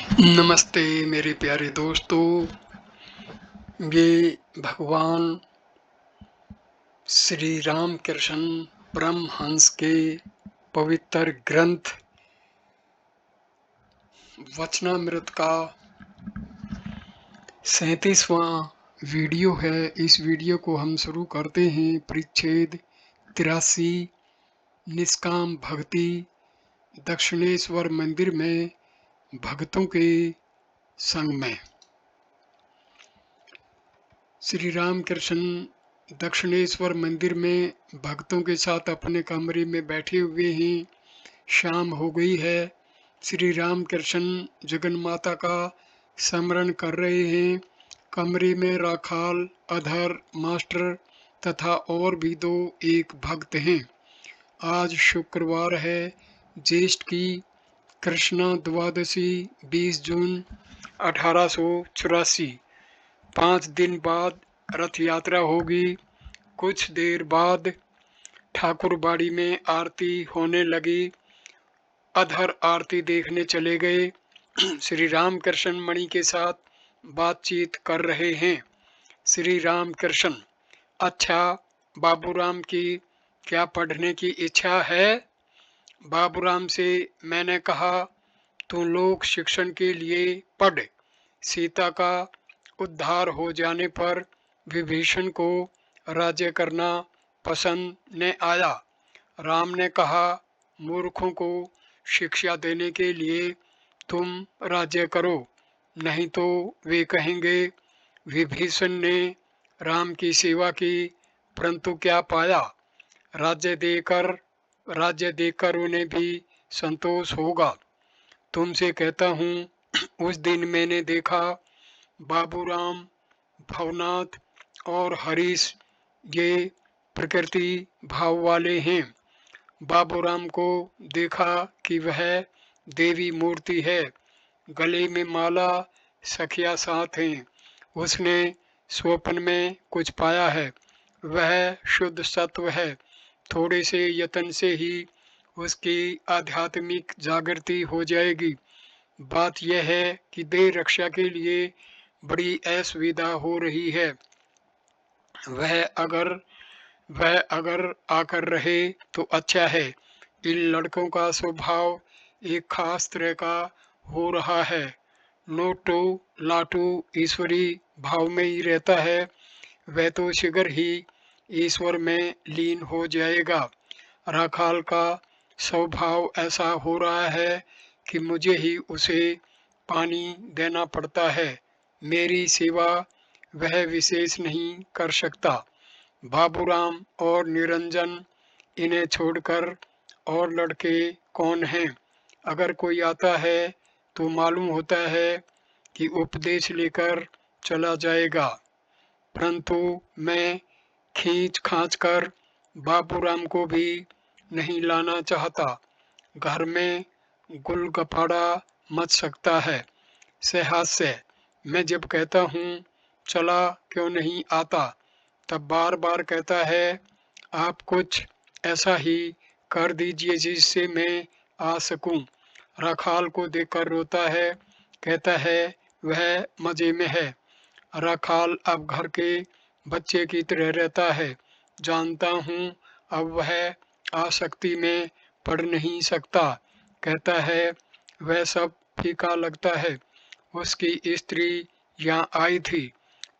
नमस्ते मेरे प्यारे दोस्तों, ये भगवान श्री राम कृष्ण परमहंस के पवित्र ग्रंथ वचनामृत का 37वां वीडियो है। इस वीडियो को हम शुरू करते हैं परिच्छेद 83 निष्काम भक्ति दक्षिणेश्वर मंदिर में भक्तों के संग में। श्री राम कृष्ण दक्षिणेश्वर मंदिर में भक्तों के साथ अपने कमरे में बैठे हुए हैं। शाम हो गई है। श्री राम कृष्ण जगन माता का स्मरण कर रहे हैं। कमरे में राखाल, अधर, मास्टर तथा और भी दो एक भक्त हैं। आज शुक्रवार है, ज्येष्ठ की कृष्णा द्वादशी 20 जून 1884। 5 दिन बाद रथ यात्रा होगी। कुछ देर बाद ठाकुरबाड़ी में आरती होने लगी। अधर आरती देखने चले गए। श्री राम कृष्ण मणि के साथ बातचीत कर रहे हैं। श्री राम कृष्ण: अच्छा, बाबूराम की क्या पढ़ने की इच्छा है? बाबूराम से मैंने कहा, तू लोक शिक्षण के लिए पढ़। सीता का उद्धार हो जाने पर विभीषण को राज्य करना पसंद न आया। राम ने कहा, मूर्खों को शिक्षा देने के लिए तुम राज्य करो, नहीं तो वे कहेंगे विभीषण ने राम की सेवा की, परंतु क्या पाया? राज्य देकर उन्हें भी संतोष होगा। तुमसे कहता हूँ, उस दिन मैंने देखा बाबूराम, भवनाथ और हरीश ये प्रकृति भाव वाले हैं। बाबूराम को देखा कि वह देवी मूर्ति है, गले में माला, सखिया साथ हैं। उसने स्वप्न में कुछ पाया है, वह शुद्ध सत्व है। थोड़े से यत्न से ही उसकी आध्यात्मिक जागृति हो जाएगी। बात यह है कि देह रक्षा के लिए बड़ी असुविधा हो रही है। वह अगर आकर रहे तो अच्छा है। इन लड़कों का स्वभाव एक खास तरह का हो रहा है। नोटू लाटू ईश्वरी भाव में ही रहता है। वह तो शीघ्र ही ईश्वर में लीन हो जाएगा। राखाल का स्वभाव ऐसा हो रहा है कि मुझे ही उसे पानी देना पड़ता है। मेरी सेवा वह विशेष नहीं कर सकता। बाबूराम और निरंजन, इन्हें छोड़कर और लड़के कौन हैं? अगर कोई आता है तो मालूम होता है कि उपदेश लेकर चला जाएगा, परंतु मैं खींच खांच कर बाबूराम को भी नहीं लाना चाहता। घर में गुलगपाड़ा मच सकता है। से मैं जब कहता हूँ चला क्यों नहीं आता, तब बार बार कहता है आप कुछ ऐसा ही कर दीजिए जिससे मैं आ सकूं। राखाल को देखकर रोता है, कहता है वह मजे में है। राखाल अब घर के बच्चे की तरह रहता है। जानता हूँ अब वह आसक्ति में पड़ नहीं सकता। कहता है वह सब फीका लगता है। उसकी स्त्री यहाँ आई थी,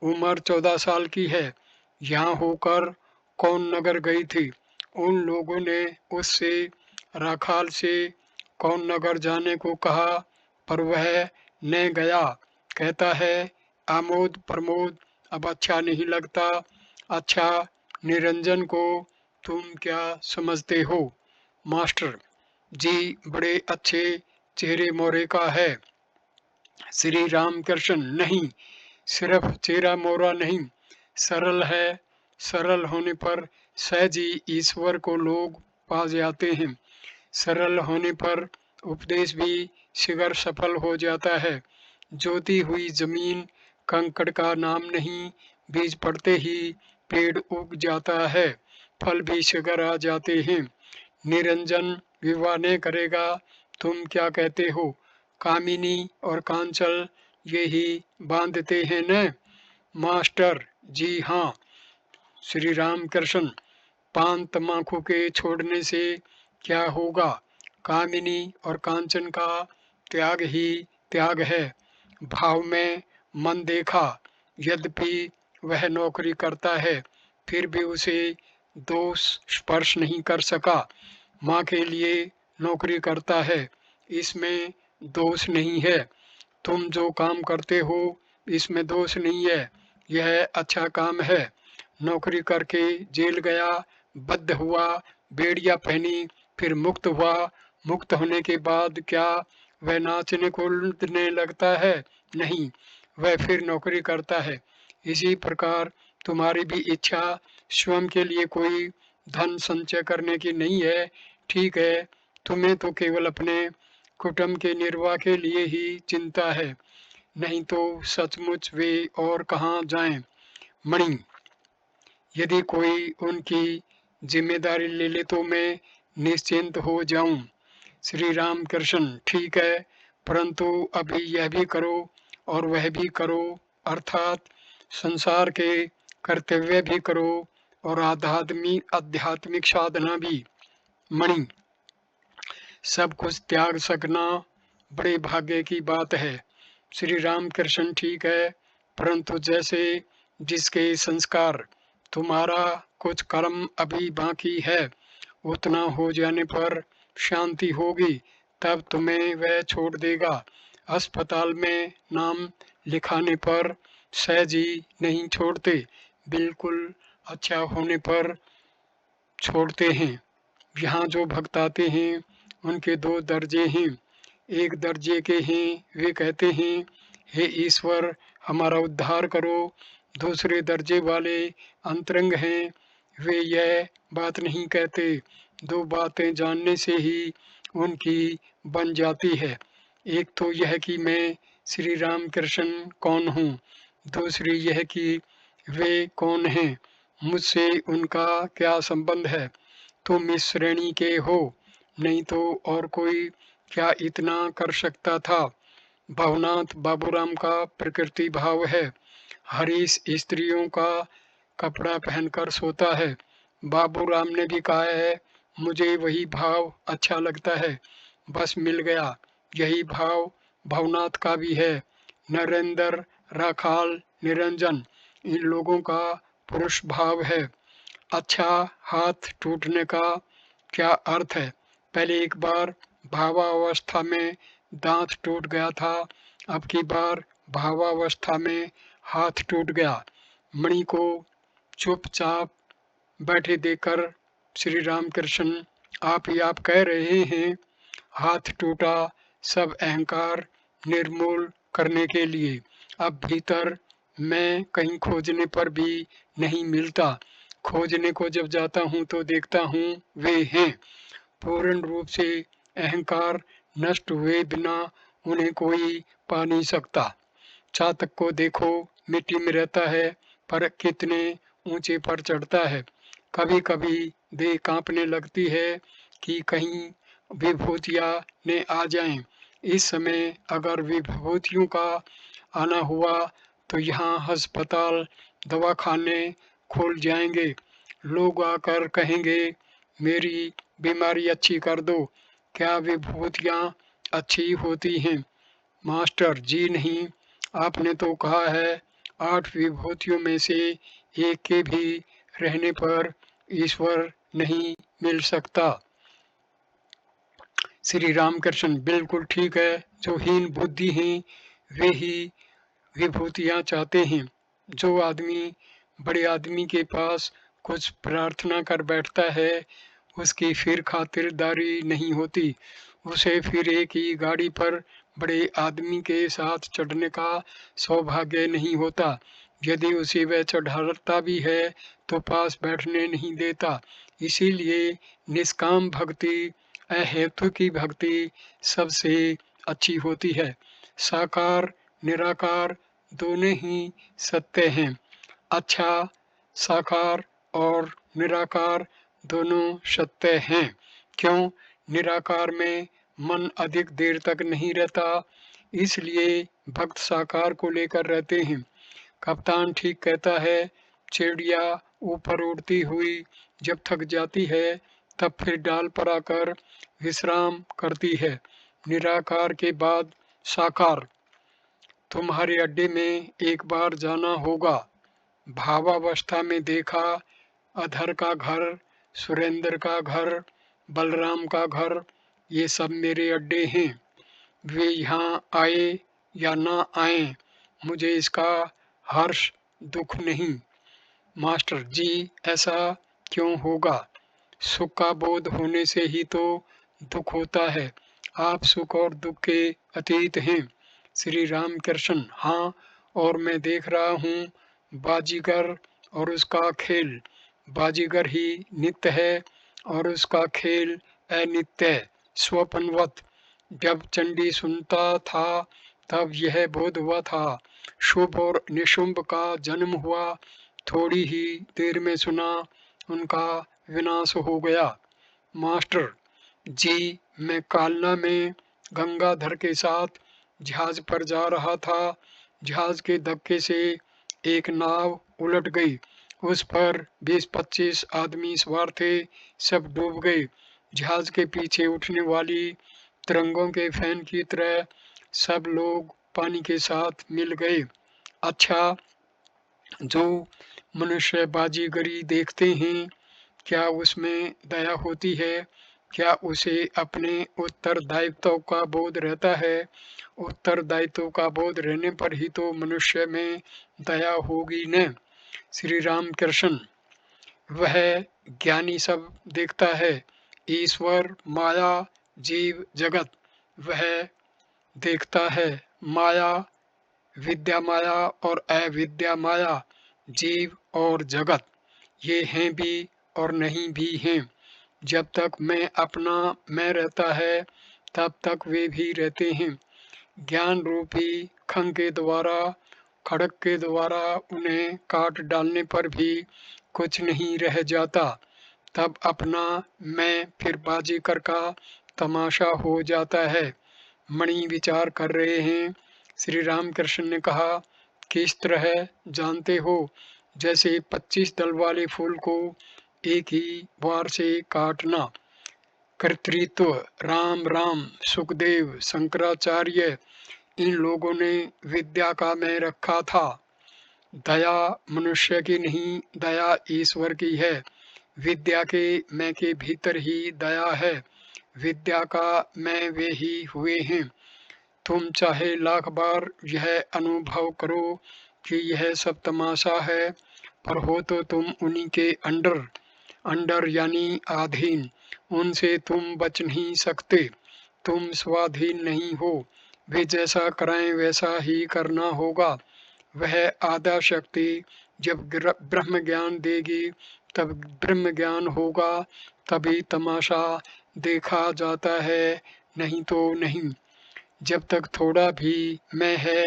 उम्र 14 साल की है। यहाँ होकर कौन नगर गई थी? उन लोगों ने उससे राखाल से कौन नगर जाने को कहा, पर वह न गया। कहता है आमोद प्रमोद अब अच्छा नहीं लगता। अच्छा, निरंजन को तुम क्या समझते हो? मास्टर जी बड़े अच्छे चेहरे मोरे का है। श्री राम कृष्ण: नहीं, सिर्फ चेहरा मोरा नहीं, सरल है। सरल होने पर सहज ही ईश्वर को लोग पा जाते हैं। सरल होने पर उपदेश भी शीघ्र सफल हो जाता है। जोती हुई जमीन कंकड़ का नाम नहीं, बीज पड़ते ही पेड़ उग जाता है, फल भी शीघ्र आ जाते हैं। निरंजन विवाह नहीं करेगा, तुम क्या कहते हो? कामिनी और कांचल यही बांधते हैं न? मास्टर जी हाँ। श्री राम कृष्ण, पान तम्बाकू के छोड़ने से क्या होगा? कामिनी और कांचन का त्याग ही त्याग है। भाव में मन देखा, यद्यपि वह नौकरी करता है फिर भी उसे दोष स्पर्श नहीं कर सका। माँ के लिए नौकरी करता है, इसमें दोष नहीं है। तुम जो काम करते हो इसमें दोष नहीं है, यह अच्छा काम है। नौकरी करके जेल गया, बद्ध हुआ, बेड़ियां पहनी, फिर मुक्त हुआ। मुक्त होने के बाद क्या वह नाचने कूदने लगता है? नहीं, वह फिर नौकरी करता है। इसी प्रकार तुम्हारी भी इच्छा स्वयं के लिए कोई धन संचय करने की नहीं है। ठीक है, तुम्हें तो केवल अपने कुटुंब के निर्वाह के लिए ही चिंता है, नहीं तो सचमुच वे और कहाँ जाएं। मणि, यदि कोई उनकी जिम्मेदारी ले ले तो मैं निश्चिंत हो जाऊं। श्री राम कृष्ण, ठीक है, परंतु अभी यह भी करो और वह भी करो, अर्थात संसार के कर्तव्य भी करो और आध्यात्मिक आध्यात्मिक साधना भी। मणि, सब कुछ त्याग सकना बड़े भाग्य की बात है। श्री राम कृष्ण, ठीक है, परंतु जैसे जिसके संस्कार, तुम्हारा कुछ कर्म अभी बाकी है, उतना हो जाने पर शांति होगी, तब तुम्हें वह छोड़ देगा। अस्पताल में नाम लिखाने पर सहज ही नहीं छोड़ते, बिल्कुल अच्छा होने पर छोड़ते हैं। यहाँ जो भक्त आते हैं उनके दो दर्जे हैं। एक दर्जे के हैं वे कहते हैं हे ईश्वर हमारा उद्धार करो। दूसरे दर्जे वाले अंतरंग हैं, वे यह बात नहीं कहते। दो बातें जानने से ही उनकी बन जाती है। एक तो यह कि मैं श्री राम कृष्ण कौन हूँ, दूसरी यह कि वे कौन हैं, मुझसे उनका क्या संबंध है। तुम इस श्रेणी के हो, नहीं तो और कोई क्या इतना कर सकता था। भवनाथ बाबूराम का प्रकृति भाव है। हरीश स्त्रियों का कपड़ा पहनकर सोता है। बाबूराम ने भी कहा है मुझे वही भाव अच्छा लगता है, बस मिल गया। यही भाव भवनाथ का भी है। नरेंद्र, राखाल, निरंजन, इन लोगों का पुरुष भाव है। अच्छा, हाथ टूटने का क्या अर्थ है? पहले एक बार भावावस्था में दांत टूट गया था, अब की बार भावावस्था में हाथ टूट गया। मणि को चुपचाप बैठे देखकर श्री रामकृष्ण, आप ही आप कह रहे हैं हाथ टूटा सब अहंकार निर्मूल करने के लिए। अब भीतर मैं कहीं खोजने पर भी नहीं मिलता। खोजने को जब जाता हूँ तो देखता हूँ वे हैं। पूर्ण रूप से अहंकार नष्ट हुए बिना उन्हें कोई पा नहीं सकता। चातक को देखो, मिट्टी में रहता है पर कितने ऊंचे पर चढ़ता है। कभी कभी देह कांपने लगती है कि कहीं विभूतियां ने आ जाएं। इस समय अगर विभूतियों का आना हुआ तो यहाँ अस्पताल दवाखाने खुल जाएंगे। लोग आकर कहेंगे मेरी बीमारी अच्छी कर दो। क्या विभूतियाँ अच्छी होती हैं? मास्टर जी नहीं, आपने तो कहा है 8 विभूतियों में से एक के भी रहने पर ईश्वर नहीं मिल सकता। श्री रामकृष्ण, बिल्कुल ठीक है, जो हीन बुद्धि हैं वे ही विभूतियाँ चाहते हैं। जो आदमी बड़े आदमी के पास कुछ प्रार्थना कर बैठता है उसकी फिर खातिरदारी नहीं होती। उसे फिर एक ही गाड़ी पर बड़े आदमी के साथ चढ़ने का सौभाग्य नहीं होता। यदि उसे वह चढ़ाता भी है तो पास बैठने नहीं देता। इसीलिए निष्काम भक्ति, अहेतु की भक्ति सबसे अच्छी होती है। साकार निराकार दोनों ही सत्य हैं। अच्छा, साकार और निराकार दोनों सत्य हैं। क्यों? निराकार में मन अधिक देर तक नहीं रहता, इसलिए भक्त साकार को लेकर रहते हैं। कप्तान ठीक कहता है, चिड़िया ऊपर उड़ती हुई जब थक जाती है, तब फिर डाल पर आकर विश्राम करती है। निराकार के बाद साकार। तुम्हारे अड्डे में एक बार जाना होगा। भावावस्था में देखा, अधर का घर, सुरेंद्र का घर, बलराम का घर, ये सब मेरे अड्डे हैं। वे यहाँ आए या ना आए, मुझे इसका हर्ष दुख नहीं। मास्टर जी, ऐसा क्यों होगा? सुख का बोध होने से ही तो दुख होता है। आप सुख और दुख के अतीत हैं। श्री राम कृष्ण, हाँ, और मैं देख रहा हूँ बाजीगर और उसका खेल। बाजीगर ही नित्य है और उसका खेल अनित्य है, स्वप्नवत। जब चंडी सुनता था तब यह बोध हुआ था, शुभ और निशुंभ का जन्म हुआ। थोड़ी ही देर में सुना उनका विनाश हो गया। मास्टर जी, मैं कालना में गंगाधर के साथ जहाज पर जा रहा था। जहाज के धक्के से एक नाव उलट गई। उस पर 20-25 आदमी सवार थे, सब डूब गए। जहाज के पीछे उठने वाली तिरंगों के फैन की तरह सब लोग पानी के साथ मिल गए। अच्छा, जो मनुष्य बाजीगरी देखते हैं, क्या उसमें दया होती है? क्या उसे अपने उत्तरदायित्व का बोध रहता है? उत्तरदायित्व का बोध रहने पर ही तो मनुष्य में दया होगी न। श्री राम कृष्ण, वह ज्ञानी सब देखता है, ईश्वर, माया, जीव, जगत, वह देखता है। माया, विद्या माया और अविद्या माया, जीव और जगत, ये हैं भी और नहीं भी हैं। जब तक मैं अपना मैं रहता है, तब तक वे भी रहते हैं। ज्ञान रूपी खंग के द्वारा, खड़ग के द्वारा उन्हें काट डालने पर भी कुछ नहीं रह जाता। तब अपना मैं फिर बाजीगर का तमाशा हो जाता है। मणि विचार कर रहे हैं। श्री रामकृष्ण ने कहा, किस तरह जानते हो? जैसे 25 दल वाले फूल को एक ही बार से काटना। कर्तृत्व, राम राम, सुखदेव, शंकराचार्य, इन लोगों ने विद्या का मैं रखा था। दया मनुष्य की नहीं, दया ईश्वर की है। विद्या के मैं के भीतर ही दया है। विद्या का मैं वे ही हुए हैं। तुम चाहे लाख बार यह अनुभव करो कि यह सब तमाशा है, पर हो तो तुम उन्हीं के अंडर। अंडर यानी अधीन। उनसे तुम बच नहीं सकते। तुम स्वाधीन नहीं हो। वे जैसा कराएं वैसा ही करना होगा। वह आद्या शक्ति जब ब्रह्म ज्ञान देगी, तब ब्रह्म ज्ञान होगा, तभी तमाशा देखा जाता है, नहीं तो नहीं। जब तक थोड़ा भी मैं है,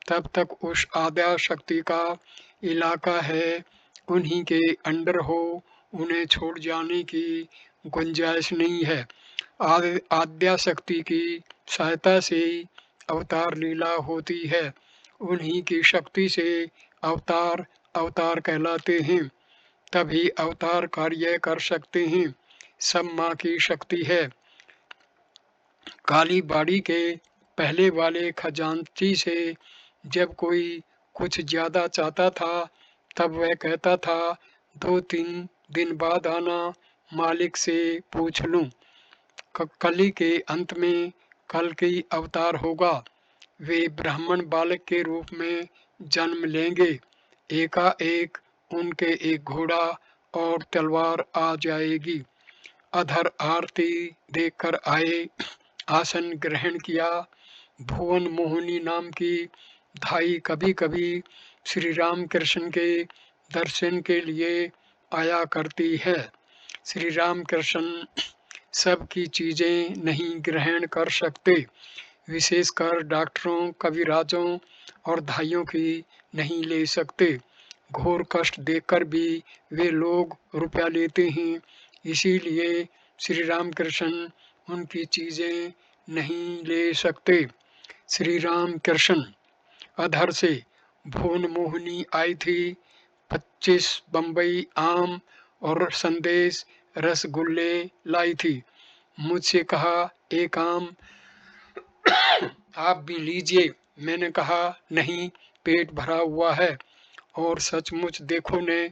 तब तक उस आद्या शक्ति का इलाका है। उन्हीं के अंडर हो, उन्हें छोड़ जाने की गुंजाइश नहीं है। आद्या शक्ति की सहायता से ही अवतार लीला होती है। उन्हीं की शक्ति से अवतार अवतार कहलाते हैं, तभी अवतार कार्य कर सकते हैं। सब माँ की शक्ति है। काली बाड़ी के पहले वाले खजांची से जब कोई कुछ ज्यादा चाहता था, तब वह कहता था, 2-3 दिन बाद आना, मालिक से पूछ लूं। कली के अंत में कल्कि अवतार होगा। वे ब्राह्मण बालक के रूप में जन्म लेंगे। एकाएक उनके एक घोड़ा और तलवार आ जाएगी। अधर आरती देखकर आए, आसन ग्रहण किया। भुवन मोहिनी नाम की धाई कभी कभी श्री राम कृष्ण के दर्शन के लिए आया करती है। श्री राम कृष्ण सब की चीजें नहीं ग्रहण कर सकते, विशेषकर डॉक्टरों, कविराजों और धाइयों की नहीं ले सकते। घोर कष्ट देखकर भी वे लोग रुपया लेते हैं, इसीलिए श्री राम कृष्ण उनकी चीजें नहीं ले सकते। श्री राम कृष्ण। अधर से भुवन मोहिनी आई थी। 25 बम्बई आम और संदेश रसगुल्ले लाई थी। मुझसे कहा, एक आम आप भी लीजिए। मैंने कहा, नहीं, पेट भरा हुआ है। और सचमुच देखो ने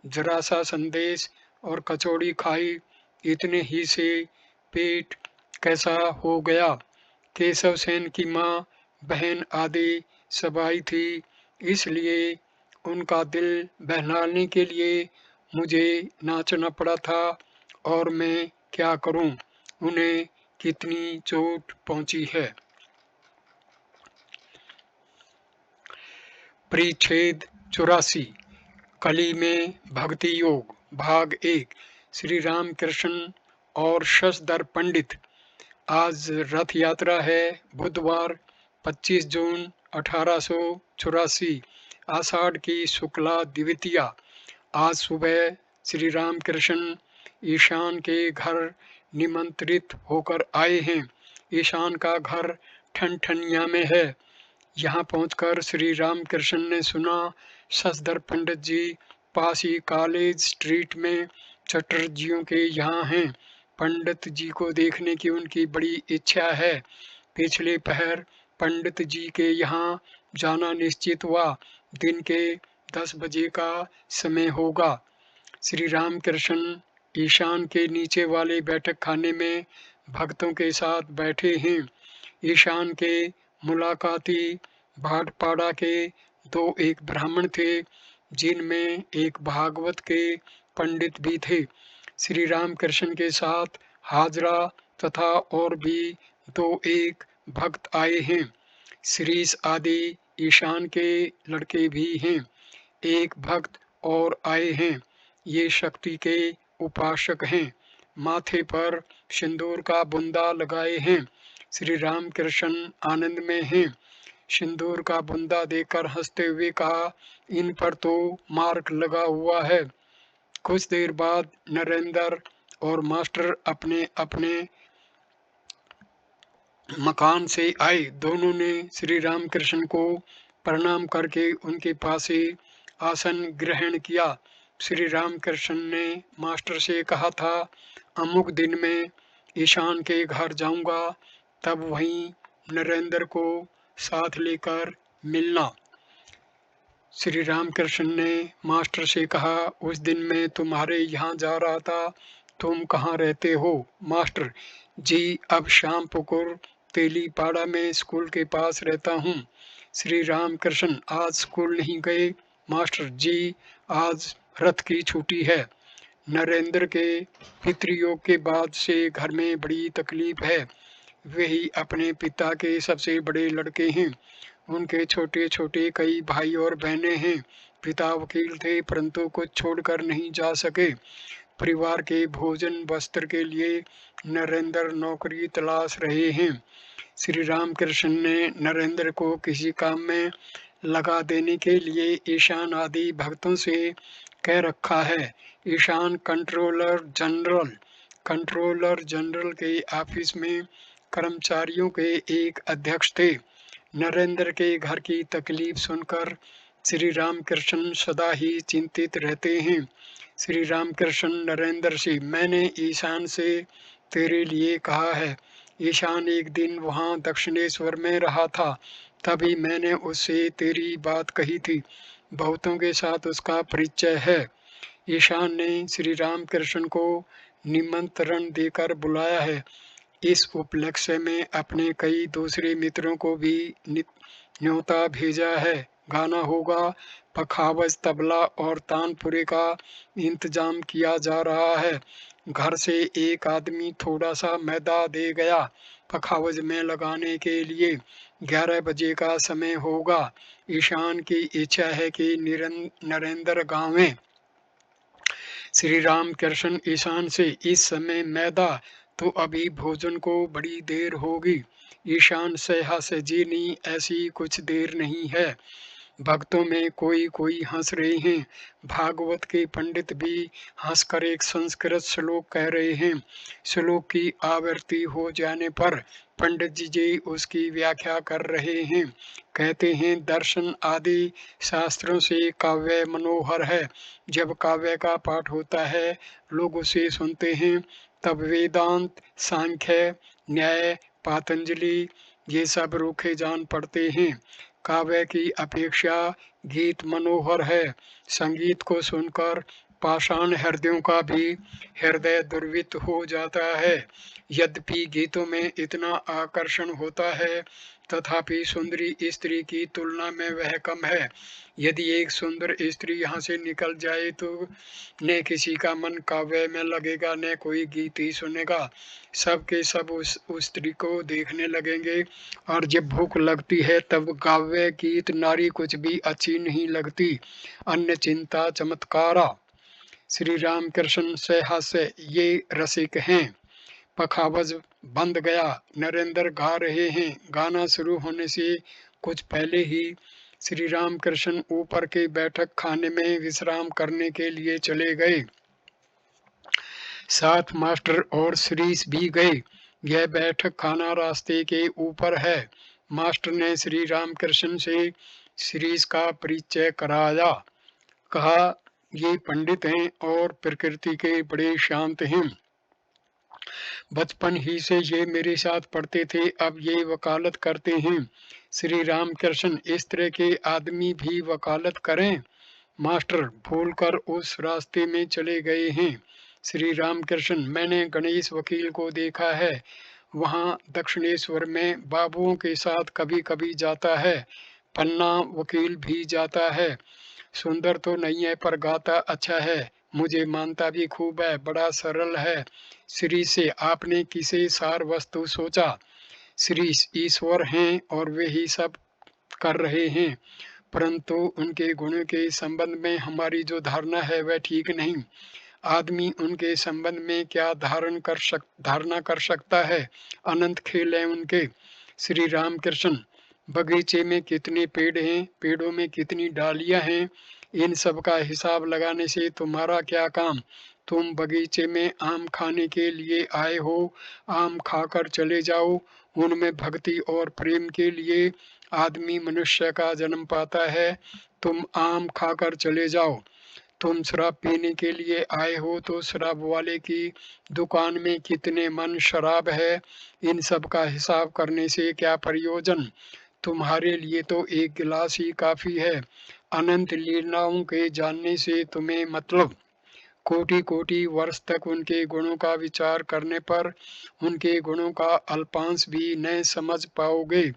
जरा सा संदेश और कचौड़ी खाई, इतने ही से पेट कैसा हो गया। केशव सेन की माँ, बहन आदि सब आई थी, इसलिए उनका दिल बहलाने के लिए मुझे नाचना पड़ा था। और मैं क्या करूं, उन्हें कितनी चोट पहुंची है। परिच्छेद 84। कली में भक्ति योग, भाग 1। श्री राम कृष्ण और शशधर पंडित। आज रथ यात्रा है, बुधवार 25 जून 1884, आषाढ़ की शुक्ला द्वितीया। आज सुबह श्री राम कृष्ण ईशान के घर निमंत्रित होकर आए हैं। ईशान का घर ठनठनिया में है। यहाँ पहुंचकर श्री राम कृष्ण ने सुना शशधर पंडित जी पास ही कॉलेज स्ट्रीट में चटर्जियों के यहाँ हैं। पंडित जी को देखने की उनकी बड़ी इच्छा है। पिछले पहर पंडित जी के यहाँ जाना निश्चित हुआ। दिन के 10 बजे का समय होगा। श्री राम कृष्ण ईशान के नीचे वाले बैठक खाने में भक्तों के साथ बैठे हैं। ईशान के मुलाकाती भाटपाड़ा के 2 एक ब्राह्मण थे, जिनमें एक भागवत के पंडित भी थे। श्री राम कृष्ण के साथ हाजरा तथा और भी 2 एक भक्त आए हैं। श्रीश आदि ईशान के लड़के भी हैं। एक भक्त और आए हैं। ये शक्ति के उपासक हैं। माथे पर सिंदूर का बुंदा लगाए हैं। श्री राम कृष्ण आनंद में हैं। सिंदूर का बुंदा देकर हंसते हुए कहा, इन पर तो मार्क लगा हुआ है। कुछ देर बाद नरेंद्र और मास्टर अपने अपने मकान से आए। दोनों ने श्री राम कृष्ण को प्रणाम करके उनके पास ही आसन ग्रहण किया। श्री राम कृष्ण ने मास्टर से कहा था, अमुक दिन में ईशान के घर जाऊंगा, तब वहीं नरेंद्र को साथ लेकर मिलना। श्री राम कृष्ण ने मास्टर से कहा, उस दिन मैं तुम्हारे यहाँ जा रहा था, तुम कहाँ रहते हो? मास्टर जी, अब शाम पुकुर तेलीपाड़ा में स्कूल के पास रहता हूँ। श्री राम कृष्ण, आज स्कूल नहीं गए? मास्टर जी, आज रथ की छुट्टी है। नरेंद्र के पितृयोग के बाद से घर में बड़ी तकलीफ है। वे ही अपने पिता के सबसे बड़े लड़के हैं। उनके छोटे छोटे कई भाई और बहनें हैं। पिता वकील थे, परंतु कुछ छोड़कर नहीं जा सके। परिवार के भोजन वस्त्र के लिए नरेंद्र नौकरी तलाश रहे हैं। श्री राम कृष्ण ने नरेंद्र को किसी काम में लगा देने के लिए ईशान आदि भक्तों से कह रखा है। ईशान कंट्रोलर जनरल के ऑफिस में कर्मचारियों के एक अध्यक्ष थे। नरेंद्र के घर की तकलीफ सुनकर श्री राम कृष्ण सदा ही चिंतित रहते हैं। श्री राम कृष्ण नरेंद्र से, मैंने ईशान से तेरे लिए कहा है। ईशान एक दिन वहाँ दक्षिणेश्वर में रहा था, तभी मैंने उससे तेरी बात कही थी। बहुतों के साथ उसका परिचय है। ईशान ने श्री राम कृष्ण को निमंत्रण देकर बुलाया है। इस उपलक्ष्य में अपने कई दूसरे मित्रों को भी न्योता भेजा है। गाना होगा, पखावज तबला और तानपुरे का इंतजाम किया जा रहा है। घर से एक आदमी थोड़ा सा मैदा दे गया पखावज में लगाने के लिए। 11 बजे का समय होगा। ईशान की इच्छा है कि नरेंद्र गावें। श्री राम कृष्ण ईशान से, इस समय मैदा, तो अभी भोजन को बड़ी देर होगी। ईशान, सहा सजीनी, ऐसी कुछ देर नहीं है। भक्तों में कोई कोई हंस रहे हैं। भागवत के पंडित भी हंसकर एक संस्कृत श्लोक कह रहे हैं। श्लोक की आवृत्ति हो जाने पर पंडित जी उसकी व्याख्या कर रहे हैं। कहते हैं, दर्शन आदि शास्त्रों से काव्य मनोहर है। जब काव्य का पाठ होता है, लोग उसे सुनते हैं, तब वेदांत, सांख्य, न्याय, पातंजलि ये सब रूखे जान पड़ते हैं। काव्य की अपेक्षा गीत मनोहर है। संगीत को सुनकर पाषाण हृदयों का भी हृदय दुर्वित हो जाता है। यद्यपि गीतों में इतना आकर्षण होता है, तथापि सुंदरी स्त्री की तुलना में वह कम है। यदि एक सुंदर स्त्री यहाँ से निकल जाए तो न किसी का मन काव्य में लगेगा, न कोई गीत ही सुनेगा। सब के सब उस स्त्री को देखने लगेंगे, और जब भूख लगती है तब काव्य गीत नारी कुछ भी अच्छी नहीं लगती। अन्य चिंता चमत्कारा। श्री राम कृष्ण से हास्य ये रसिक हैं। पखावज बंद गया। नरेंद्र गा रहे हैं। गाना शुरू होने से कुछ पहले ही श्री राम कृष्ण ऊपर के बैठक खाने में विश्राम करने के लिए चले गए। साथ मास्टर और श्रीश भी गए। यह बैठक खाना रास्ते के ऊपर है। मास्टर ने श्री राम कृष्ण से श्रीश का परिचय कराया। कहा, ये पंडित हैं और प्रकृति के बड़े शांत हैं। बचपन ही से ये मेरे साथ पढ़ते थे, अब ये वकालत करते हैं। श्री राम कृष्ण, इस तरह के आदमी भी वकालत करें? मास्टर भूलकर उस रास्ते में चले गए हैं। श्री राम कृष्ण, मैंने गणेश वकील को देखा है, वहाँ दक्षिणेश्वर में बाबुओं के साथ कभी कभी जाता है। पन्ना वकील भी जाता है। सुंदर तो नहीं है पर गाता अच्छा है। मुझे मानता भी खूब है, बड़ा सरल है। श्री से, आपने किसे सार वस्तु सोचा? श्री, ईश्वर हैं और वे ही सब कर रहे हैं, परंतु उनके गुणों के संबंध में हमारी जो धारणा है वह ठीक नहीं। आदमी उनके संबंध में क्या धारणा कर सकता है? अनंत खेल है उनके। श्री राम कृष्ण, बगीचे में कितने पेड़ हैं, पेड़ों में कितनी डालियां हैं, इन सब का हिसाब लगाने से तुम्हारा क्या काम? तुम बगीचे में आम खाने के लिए आए हो, आम खाकर चले जाओ। उनमें भक्ति और प्रेम के लिए आदमी मनुष्य का जन्म पाता है। तुम आम खाकर चले जाओ। तुम शराब पीने के लिए आए हो तो शराब वाले की दुकान में कितने मन शराब है, इन सब का हिसाब करने से क्या प्रयोजन? तुम्हारे लिए तो एक गिलास ही काफी है। अनंत लीलाओं के जानने से तुम्हें मतलब? कोटि कोटि वर्ष तक उनके गुणों का विचार करने पर उनके गुणों का अल्पांश भी न समझ पाओगे।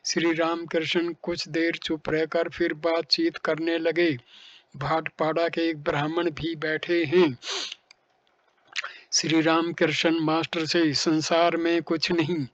श्री राम कृष्ण कुछ देर चुप रहकर फिर बातचीत करने लगे। भाटपाड़ा के एक ब्राह्मण भी बैठे हैं। श्री राम कृष्ण मास्टर से, संसार में कुछ नहीं,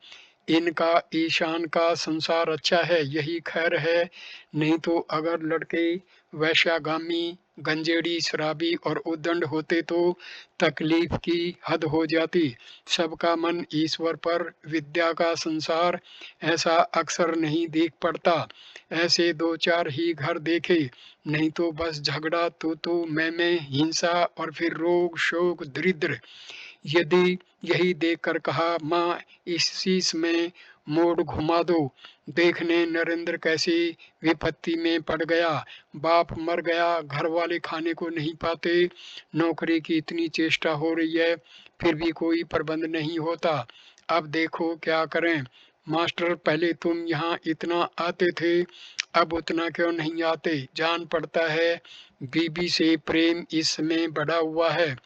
इनका ईशान का संसार अच्छा है, यही खैर है। नहीं तो अगर लड़के वैश्यागामी, गंजेड़ी, शराबी और उद्दंड होते तो तकलीफ की हद हो जाती। सबका मन ईश्वर पर, विद्या का संसार ऐसा अक्सर नहीं देख पड़ता। ऐसे दो चार ही घर देखे, नहीं तो बस झगड़ा, तू मैं, हिंसा और फिर रोग शोक दरिद्र। यदि यही देखकर कहा, माँ इस शीश में मोड़ घुमा दो। देखने नरेंद्र कैसी विपत्ति में पड़ गया। बाप मर गया, घर वाले खाने को नहीं पाते, नौकरी की इतनी चेष्टा हो रही है, फिर भी कोई प्रबंध नहीं होता। अब देखो क्या करें। मास्टर, पहले तुम यहाँ इतना आते थे, अब उतना क्यों नहीं आते? जान पड़ता है बीबी से प्रेम इस समय बढ़ा हुआ है।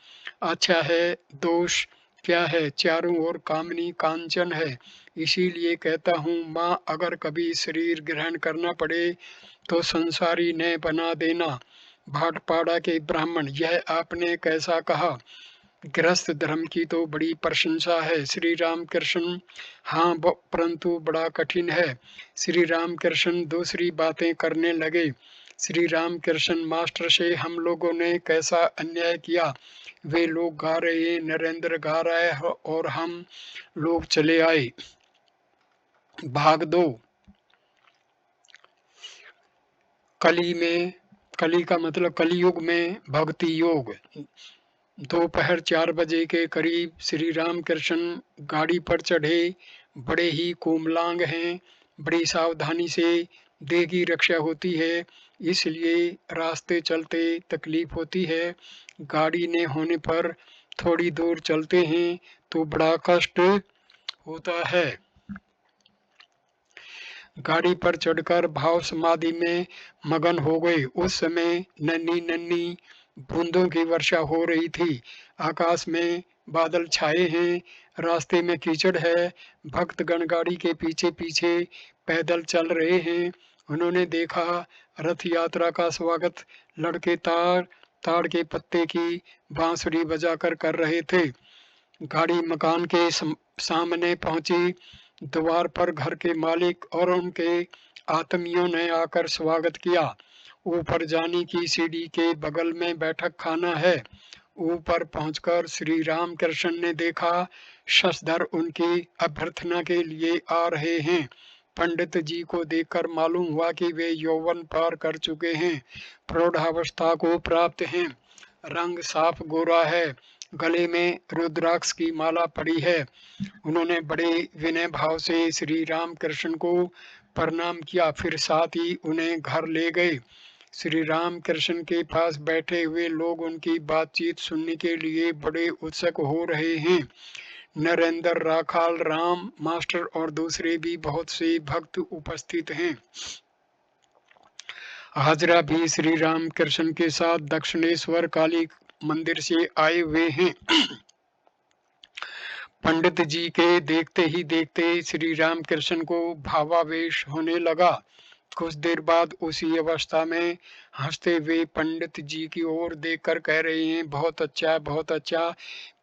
अच्छा है, दोष क्या है? चारों ओर कामनी कांचन है। इसीलिए कहता हूँ, माँ अगर कभी शरीर ग्रहण करना पड़े तो संसारी न बना देना। भाटपाड़ा के ब्राह्मण, यह आपने कैसा कहा? गृहस्थ धर्म की तो बड़ी प्रशंसा है। श्री राम कृष्ण, हाँ परंतु बड़ा कठिन है। श्री राम कृष्ण दूसरी बातें करने लगे। श्री राम कृष्ण मास्टर से, हम लोगों ने कैसा अन्याय किया। वे लोग गा रहे, नरेंद्र गा रहा है और हम लोग चले आए। भाग दो। कली का मतलब कलियुग में भक्ति योग। दोपहर 4 बजे के करीब श्री रामकृष्ण गाड़ी पर चढ़े। बड़े ही कोमलांग हैं, बड़ी सावधानी से देह की रक्षा होती है, इसलिए रास्ते चलते तकलीफ होती है। गाड़ी न होने पर थोड़ी दूर चलते हैं तो बड़ा कष्ट होता है। गाड़ी पर चढ़कर भाव समाधि में मगन हो गए। उस समय नन्ही नन्ही बूंदों की वर्षा हो रही थी। आकाश में बादल छाए हैं, रास्ते में कीचड़ है। भक्तगण गाड़ी के पीछे पीछे पैदल चल रहे हैं। उन्होंने देखा रथ यात्रा का स्वागत लड़के ताड़ के पत्ते की बांसुरी बजाकर कर रहे थे। गाड़ी मकान के सामने पहुंची। द्वार पर घर के मालिक और उनके आत्मियों ने आकर स्वागत किया। ऊपर जाने की सीढ़ी के बगल में बैठक खाना है। ऊपर पहुंचकर श्री राम कृष्ण ने देखा शशधर उनकी अभ्यर्थना के लिए आ रहे हैं। पंडित जी को देखकर मालूम हुआ कि वे यौवन पार कर चुके हैं, प्रौढ़ावस्था को प्राप्त हैं। रंग साफ गोरा है, गले में रुद्राक्ष की माला पड़ी है। उन्होंने बड़े विनय भाव से श्री राम कृष्ण को प्रणाम किया, फिर साथ ही उन्हें घर ले गए। श्री राम कृष्ण के पास बैठे हुए लोग उनकी बातचीत सुनने के लिए बड़े उत्सुक हो रहे हैं। नरेंद्र, राखाल, राम मास्टर और दूसरे भी बहुत से भक्त उपस्थित हैं। हाजरा भी श्री राम कृष्ण के साथ दक्षिणेश्वर काली मंदिर से आए हुए हैं। पंडित जी के देखते ही देखते श्री राम कृष्ण को भावावेश होने लगा। कुछ देर बाद उसी अवस्था में हंसते हुए पंडित जी की ओर देखकर कह रहे हैं, बहुत अच्छा बहुत अच्छा।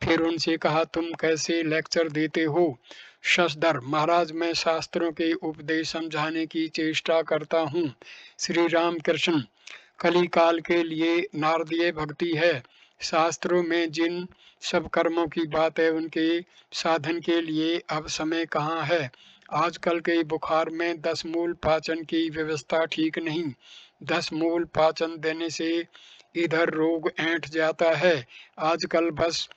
फिर उनसे कहा, तुम कैसे लेक्चर देते हो? शशधर, महाराज मैं शास्त्रों के उपदेश समझाने की चेष्टा करता हूँ। श्री राम कृष्ण, कली काल के लिए नारदीय भक्ति है। शास्त्रों में जिन सब कर्मों की बात है उनके साधन के लिए अब समय कहाँ है। आजकल के बुखार में 10 मूल पाचन की व्यवस्था ठीक नहीं। 10 मूल पाचन देने से इधर रोग ऐंठ जाता है। आजकल बस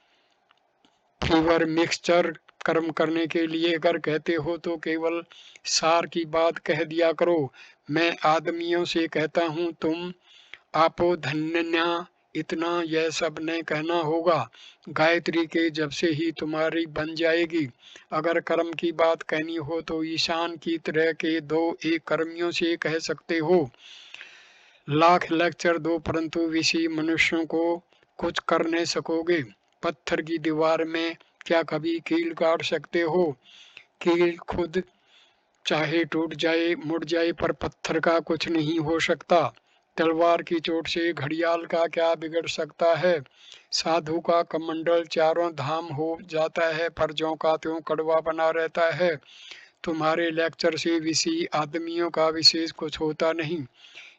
फीवर मिक्सचर कर्म करने के लिए अगर कहते हो तो केवल सार की बात कह दिया करो। मैं आदमियों से कहता हूँ, तुम आपो धन्यन्या, इतना यह सब ने कहना होगा। गायत्री के जब से ही तुम्हारी बन जाएगी। अगर कर्म की बात कहनी हो तो ईशान की तरह के 2-1 कर्मियों से कह सकते हो। लाख लेक्चर दो परंतु विषी मनुष्यों को कुछ कर नहीं सकोगे। पत्थर की दीवार में क्या कभी कील काट सकते हो? कील खुद चाहे टूट जाए मुड़ जाए पर पत्थर का कुछ नहीं हो सकता। तलवार की चोट से घड़ियाल का क्या बिगड़ सकता है? साधु का कमंडल चारों धाम हो जाता है पर ज्यों का त्यों कड़वा बना रहता है। तुम्हारे लेक्चर से विषी आदमियों का विशेष कुछ होता नहीं।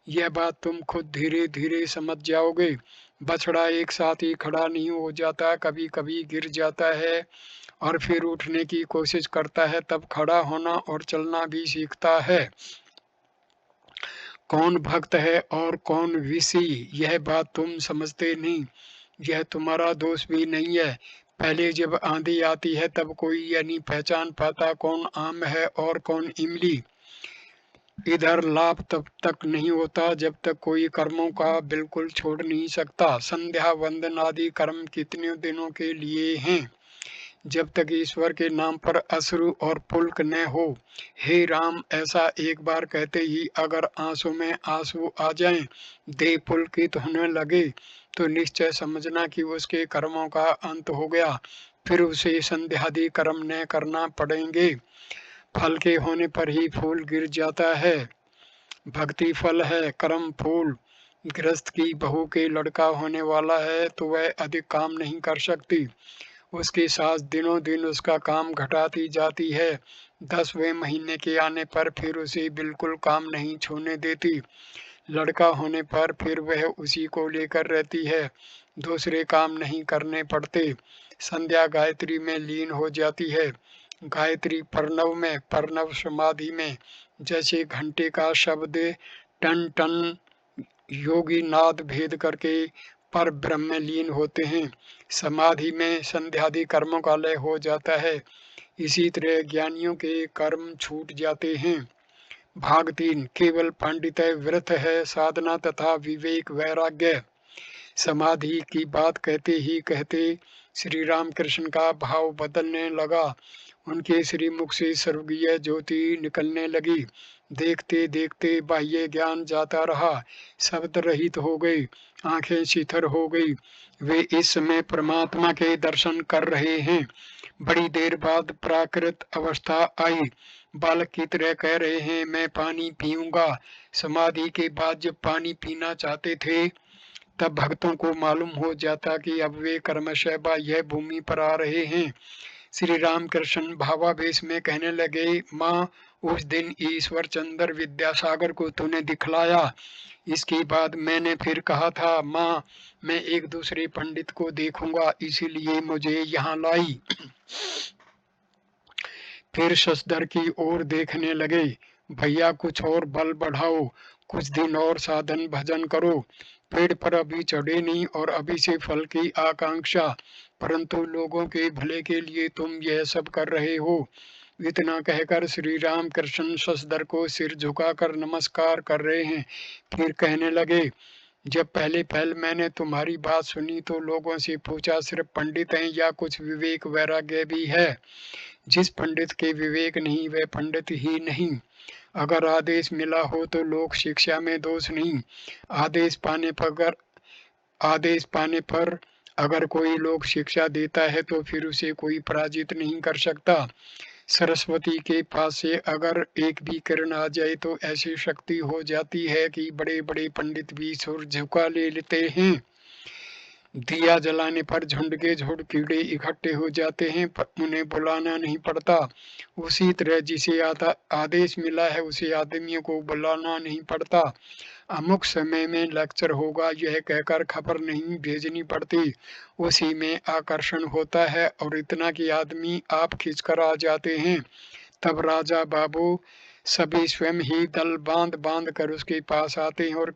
यह बात तुम खुद धीरे धीरे समझ जाओगे। बछड़ा एक साथ ही खड़ा नहीं हो जाता, कभी कभी गिर जाता है और फिर उठने की कोशिश करता है, तब खड़ा होना और चलना भी सीखता है। कौन भक्त है और कौन विषी, यह बात तुम समझते नहीं। यह तुम्हारा दोष भी नहीं है। पहले जब आंधी आती है तब कोई यह नहीं पहचान पाता कौन आम है और कौन इमली। इधर लाभ तब तक नहीं होता जब तक कोई कर्मों का बिल्कुल छोड़ नहीं सकता। संध्या वंदन आदि कर्म कितने दिनों के लिए हैं? जब तक ईश्वर के नाम पर अश्रु और पुलक न हो। हे राम, ऐसा एक बार कहते ही अगर आंसू में आंसू आ जाएं, देह पुलकित होने लगे तो निश्चय समझना कि उसके कर्मों का अंत हो गया। फिर उसे संध्यादि कर्म न करना पड़ेंगे। फल के होने पर ही फूल गिर जाता है। भक्ति फल है, कर्म फूल। गृहस्थ की बहू के लड़का होने वाला है तो वह अधिक काम नहीं कर सकती। उसकी सास दिनों दिन उसका काम घटाती जाती है। 10वें महीने के आने पर फिर उसे बिल्कुल काम नहीं छूने देती। लड़का होने पर फिर वह उसी को लेकर रहती है, दूसरे काम नहीं करने पड़ते। संध्या गायत्री में लीन हो जाती है। गायत्री प्रणव में, प्रणव समाधि में। जैसे घंटे का शब्द टन टन योगी नाद भेद करके पर ब्रह्म में लीन होते हैं। समाधि में संध्यादि कर्मों का लय हो जाता है। इसी तरह ज्ञानियों के कर्म छूट जाते हैं। भाग 3 केवल पांडित्य व्रत है साधना तथा विवेक वैराग्य। समाधि की बात कहते ही कहते श्री राम कृष्ण का भाव बदलने लगा। उनके श्रीमुख से सर्वज्ञ ज्योति निकलने लगी। देखते देखते बाह्य ज्ञान जाता रहा, शब्द रहित हो गई, आंखें शीतल हो गई। वे इस समय परमात्मा के दर्शन कर रहे हैं। बड़ी देर बाद प्राकृत अवस्था आई। बालक की तरह कह रहे हैं, मैं पानी पीऊंगा। समाधि के बाद जब पानी पीना चाहते थे तब भक्तों को मालूम हो जाता कि अब वे क्रमशः बाह्य भूमि पर आ रहे हैं। श्री रामकृष्ण भावावेश में कहने लगे, माँ उस दिन ईश्वर चंद्र विद्यासागर को तूने दिखलाया। इसके बाद मैंने फिर कहा था, माँ मैं एक दूसरे पंडित को देखूंगा, इसीलिए मुझे यहाँ लाई। फिर शशधर की ओर देखने लगे। भैया कुछ और बल बढ़ाओ, कुछ दिन और साधन भजन करो। पेड़ पर अभी चढ़े नहीं और अभी से फल की आकांक्षा, परंतु लोगों के भले के लिए तुम यह सब कर रहे हो। इतना कहकर श्री राम कृष्ण शशधर को सिर झुकाकर नमस्कार कर रहे हैं। फिर कहने लगे, जब पहले मैंने तुम्हारी बात सुनी तो लोगों से पूछा, सिर्फ पंडित हैं या कुछ विवेक वैराग्य भी है? जिस पंडित के विवेक नहीं वह पंडित ही नहीं। अगर आदेश मिला हो तो लोक शिक्षा में दोष नहीं। आदेश पाने पर अगर कोई लोक शिक्षा देता है तो फिर उसे कोई पराजित नहीं कर सकता। सरस्वती के पास से अगर एक भी किरण आ जाए तो ऐसी शक्ति हो जाती है कि बड़े बड़े पंडित भी सुर झुका लेते हैं। दिया जलाने पर झुंड के झुंड कीड़े इकट्ठे हो जाते हैं, पर उन्हें बुलाना नहीं पड़ता। उसी तरह जिसे आदेश मिला है उसे आदमियों को बुलाना नहीं पड़ता। अमुक समय में लेक्चर होगा यह कहकर खबर नहीं भेजनी पड़ती, उसी में आकर्षण होता है और इतना कि आदमी आप खींचकर आ जाते हैं। तब राजा बाबू सभी स्वयं ही दल बांध बांध कर उसके पास आते हैं और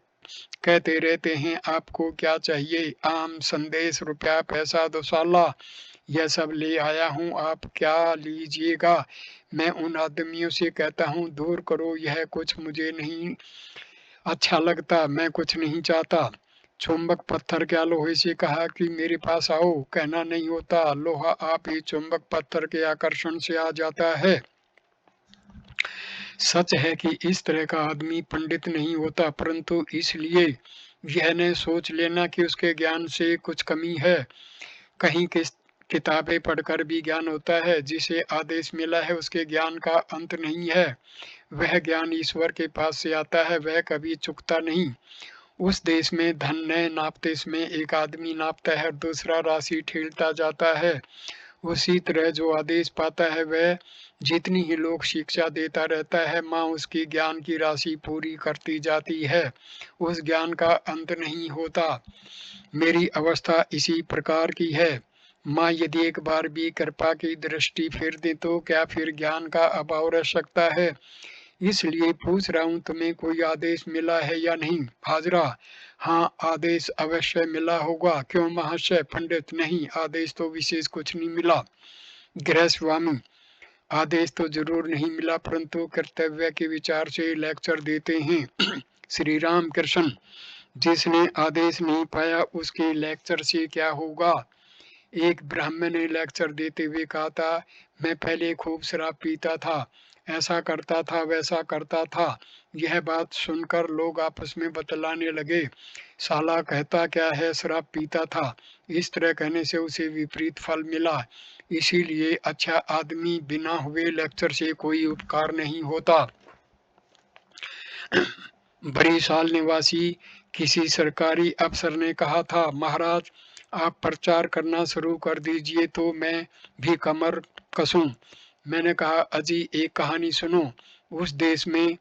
कहते रहते हैं, आपको क्या चाहिए? आम, संदेश, रुपया, पैसा, दुसाला, यह सब ले आया हूँ, आप क्या लीजिएगा? मैं उन आदमियों से कहता हूँ, दूर करो, यह कुछ मुझे नहीं अच्छा लगता, मैं कुछ नहीं चाहता। चुंबक पत्थर क्या लोहे से कहा कि मेरे पास आओ, कहना नहीं होता। लोहा आप ही चुंबक पत्थर के आकर्षण से आ जाता है। सच है कि इस तरह का आदमी पंडित नहीं होता, परंतु इसलिए यह न सोच लेना कि उसके ज्ञान से कुछ कमी है। कहीं किस किताबें पढ़कर भी ज्ञान होता है। जिसे आदेश मिला है उसके ज्ञान का अंत नहीं है। वह ज्ञान ईश्वर के पास से आता है, वह कभी चुकता नहीं। उस देश में धन न नापते में एक आदमी नापता है और दूसरा राशि ठेलता जाता है। उसी तरह जो आदेश पाता है वह जितनी ही लोग शिक्षा देता रहता है, माँ उसकी ज्ञान की राशि पूरी करती जाती है। उस ज्ञान का अंत नहीं होता। मेरी अवस्था इसी प्रकार की है। माँ यदि एक बार भी कृपा की दृष्टि फेर दे तो क्या फिर ज्ञान का अभाव रह सकता है? इसलिए पूछ रहा हूँ, तुम्हें कोई आदेश मिला है या नहीं? हाजरा, हाँ आदेश अवश्य मिला होगा। क्यों महाशय? पंडित, नहीं आदेश तो विशेष कुछ नहीं मिला। गृहस्वामी, आदेश तो जरूर नहीं मिला, परंतु कर्तव्य के विचार से लेक्चर देते हैं। श्री राम कृष्ण, जिसने आदेश नहीं पाया उसके लेक्चर से क्या होगा? एक ब्राह्मण ने लेक्चर देते हुए कहा था, मैं पहले खूब शराब पीता था, ऐसा करता था, वैसा करता था। यह बात सुनकर लोग आपस में बतलाने लगे, साला कहता क्या है, शराब पीता था। इस तरह कहने से उसे विपरीत फल मिला। इसीलिए अच्छा आदमी बिना हुए लेक्चर से कोई उपकार नहीं होता। बड़ी साल निवासी किसी सरकारी अफसर ने कहा था, महाराज आप प्रचार करना शुरू कर दीजिए तो मैं भी कमर कसूं। मैंने कहा, अजी एक कहानी सुनो। उस देश में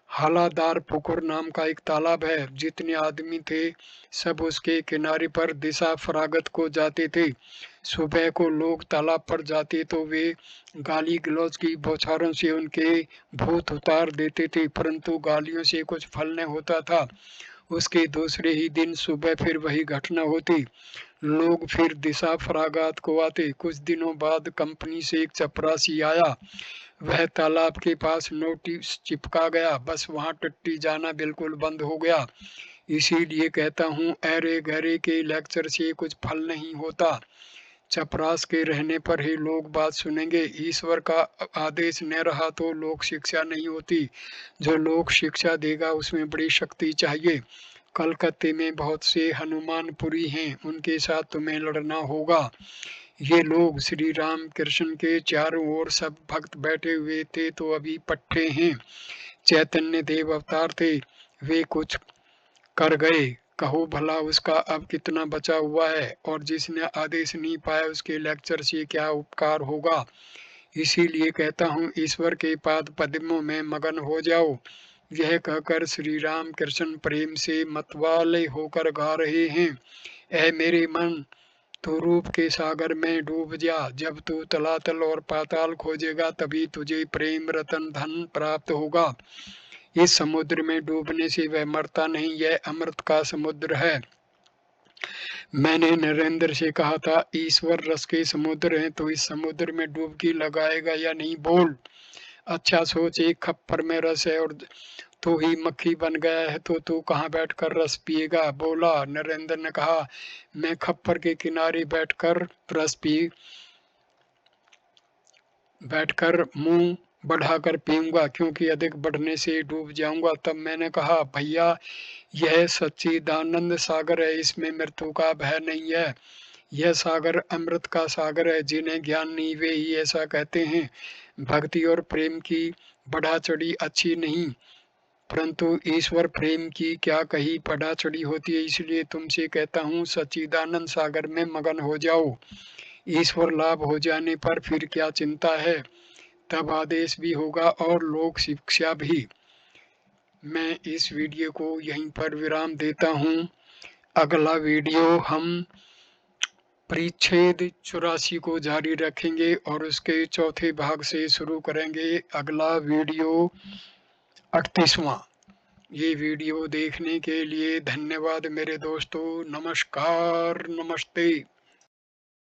हालादार पुकुर नाम का एक तालाब है। जितने आदमी थे सब उसके किनारे पर दिशा फरागत को जाते थे। सुबह को लोग तालाब पर जाते तो वे गाली गलौज की बौछारों से उनके भूत उतार देते थे, परंतु गालियों से कुछ फल न होता था। उसके दूसरे ही दिन सुबह फिर वही घटना होती। लोग फिर दिशा फरागात को आते। कुछ दिनों बाद कंपनी से एक चपरासी आया। वह तालाब के पास नोटिस चिपका गया, बस वहां टट्टी जाना बिल्कुल बंद हो गया। इसीलिए कहता हूँ अरे गहरे के लेक्चर से कुछ फल नहीं होता। चपरास के रहने पर ही लोग बात सुनेंगे। ईश्वर का आदेश न रहा तो लोक शिक्षा नहीं होती। जो लोक शिक्षा देगा उसमें बड़ी शक्ति चाहिए। कलकत्ते में बहुत से हनुमानपुरी हैं, उनके साथ तुम्हें लड़ना होगा। ये लोग श्री राम कृष्ण के चारों ओर सब भक्त बैठे हुए थे तो अभी पट्टे हैं। चैतन्य देव अवतार थे, वे कुछ कर गए, कहो भला उसका अब कितना बचा हुआ है। और जिसने आदेश नहीं पाया उसके लेक्चर से क्या उपकार होगा। इसीलिए कहता हूँ ईश्वर के पाद पद्मों में मगन हो जाओ। यह कहकर श्री राम कृष्ण प्रेम से मतवाले होकर गा रहे हैं। ऐ मेरे मन, तू रूप के सागर में डूब जा। जब तू तलातल और पाताल खोजेगा तभी तुझे प्रेम रतन धन प्राप्त होगा। इस समुद्र में डूबने से वह मरता नहीं, यह अमृत का समुद्र है। मैंने नरेंद्र से कहा था ईश्वर रस के समुद्र हैं, तो इस समुद्र में डुबकी लगाएगा या नहीं बोल। अच्छा सोच, एक खप्पर में रस है और तू ही मक्खी बन गया है तो तू कहाँ बैठकर रस पिएगा, बोला। नरेंद्र ने कहा मैं खप्पर के किनारे बैठकर मुंह बढ़ाकर पीऊंगा, क्योंकि अधिक बढ़ने से डूब जाऊंगा। तब मैंने कहा भैया यह सच्चिदानंद सागर है, इसमें मृत्यु का भय नहीं है। यह सागर अमृत का सागर है। जिन्हें ज्ञान नहीं वे ही ऐसा कहते हैं। भक्ति और प्रेम की बढ़ा चढ़ी अच्छी नहीं, परंतु ईश्वर प्रेम की क्या कही बढ़ा चढ़ी होती है। इसलिए तुमसे कहता हूँ सच्चिदानंद सागर में मगन हो जाओ। ईश्वर लाभ हो जाने पर फिर क्या चिंता है। तब आदेश भी होगा और लोक शिक्षा भी। मैं इस वीडियो को यहीं पर विराम देता हूँ। अगला वीडियो हम परिच्छेद 84 को जारी रखेंगे और उसके चौथे भाग से शुरू करेंगे। अगला वीडियो 38वां। ये वीडियो देखने के लिए धन्यवाद मेरे दोस्तों। नमस्कार, नमस्ते।